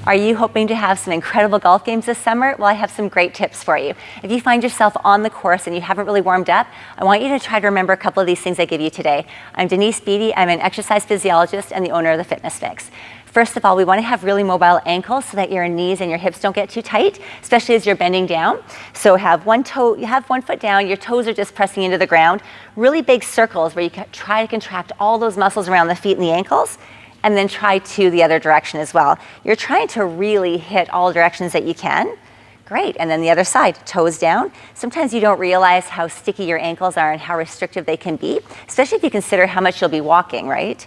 Are you hoping to have some incredible golf games this summer? Well, I have some great tips for you. If you find yourself on the course and you haven't really warmed up, I want you to try to remember a couple of these things I give you today. I'm Denise Beatty. I'm an exercise physiologist and the owner of the Fitness Fix. First of all, we want to have really mobile ankles so that your knees and your hips don't get too tight, especially as you're bending down. So have one foot down, your toes are just pressing into the ground. Really big circles where you can try to contract all those muscles around the feet and the ankles, and then try to the other direction as well. You're trying to really hit all directions that you can. Great, and then the other side, toes down. Sometimes you don't realize how sticky your ankles are and how restrictive they can be, especially if you consider how much you'll be walking, right?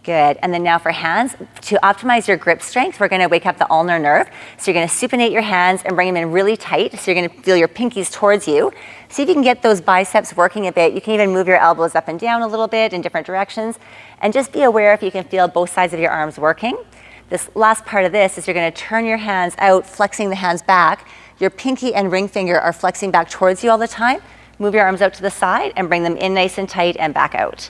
Good, and then now for hands, to optimize your grip strength, we're gonna wake up the ulnar nerve. So you're gonna supinate your hands and bring them in really tight. So you're gonna feel your pinkies towards you. See if you can get those biceps working a bit. You can even move your elbows up and down a little bit in different directions. And just be aware if you can feel both sides of your arms working. This last part of this is you're gonna turn your hands out, flexing the hands back. Your pinky and ring finger are flexing back towards you all the time. Move your arms out to the side and bring them in nice and tight and back out.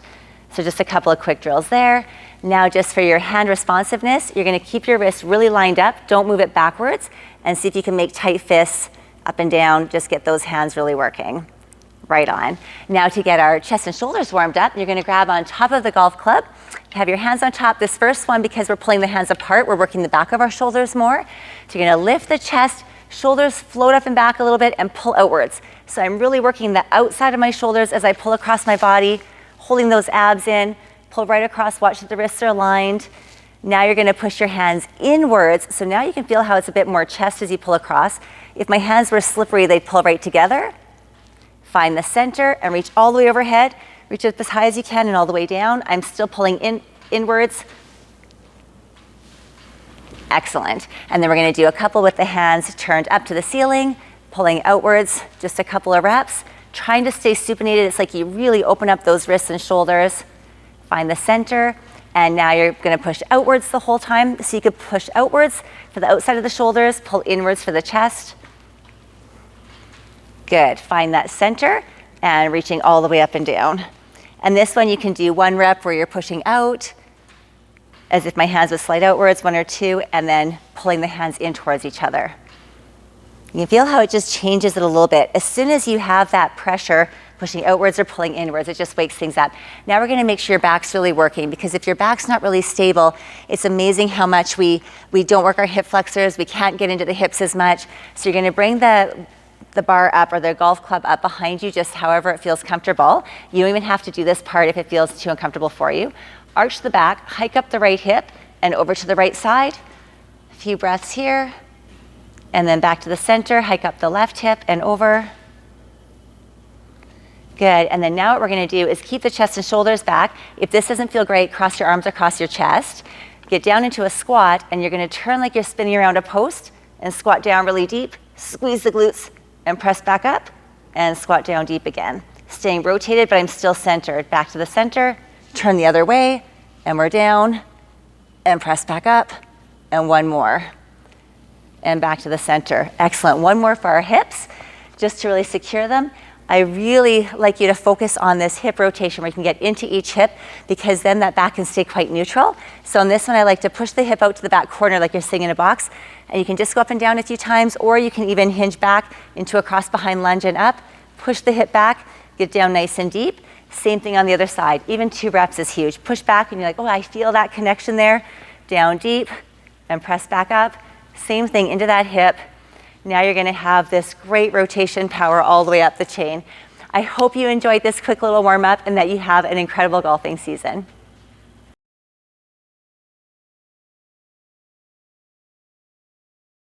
So just a couple of quick drills there. Now just for your hand responsiveness, you're gonna keep your wrist really lined up, don't move it backwards, and see if you can make tight fists up and down, just get those hands really working. Right on. Now to get our chest and shoulders warmed up, you're gonna grab on top of the golf club, have your hands on top. This first one, because we're pulling the hands apart, we're working the back of our shoulders more. So you're gonna lift the chest, shoulders float up and back a little bit and pull outwards. So I'm really working the outside of my shoulders as I pull across my body, holding those abs in, pull right across, watch that the wrists are aligned. Now you're gonna push your hands inwards, so now you can feel how it's a bit more chest as you pull across. If my hands were slippery, they'd pull right together. Find the center and reach all the way overhead. Reach up as high as you can and all the way down. I'm still pulling inwards. Excellent. And then we're gonna do a couple with the hands turned up to the ceiling, pulling outwards, just a couple of reps. Trying to stay supinated. It's like you really open up those wrists and shoulders. Find the center, and now you're gonna push outwards the whole time. So you could push outwards for the outside of the shoulders, pull inwards for the chest. Good, find that center, and reaching all the way up and down. And this one you can do one rep where you're pushing out, as if my hands would slide outwards, one or two, and then pulling the hands in towards each other. You can feel how it just changes it a little bit. As soon as you have that pressure, pushing outwards or pulling inwards, it just wakes things up. Now we're gonna make sure your back's really working, because if your back's not really stable, it's amazing how much we don't work our hip flexors, we can't get into the hips as much. So you're gonna bring the bar up or the golf club up behind you, just however it feels comfortable. You don't even have to do this part if it feels too uncomfortable for you. Arch the back, hike up the right hip and over to the right side. A few breaths here. And then back to the center, hike up the left hip and over. Good, and then now what we're gonna do is keep the chest and shoulders back. If this doesn't feel great, cross your arms across your chest. Get down into a squat, and you're gonna turn like you're spinning around a post and squat down really deep, squeeze the glutes and press back up and squat down deep again. Staying rotated, but I'm still centered. Back to the center, turn the other way, and we're down, and press back up, and one more. And back to the center. Excellent. One more for our hips, just to really secure them. I really like you to focus on this hip rotation where you can get into each hip, because then that back can stay quite neutral. So on this one, I like to push the hip out to the back corner like you're sitting in a box, and you can just go up and down a few times, or you can even hinge back into a cross behind lunge and up, push the hip back, get down nice and deep. Same thing on the other side. Even 2 reps is huge. Push back and you're like, oh, I feel that connection there. Down deep and press back up. Same thing into that hip. Now you're gonna have this great rotation power all the way up the chain. I hope you enjoyed this quick little warm up and that you have an incredible golfing season.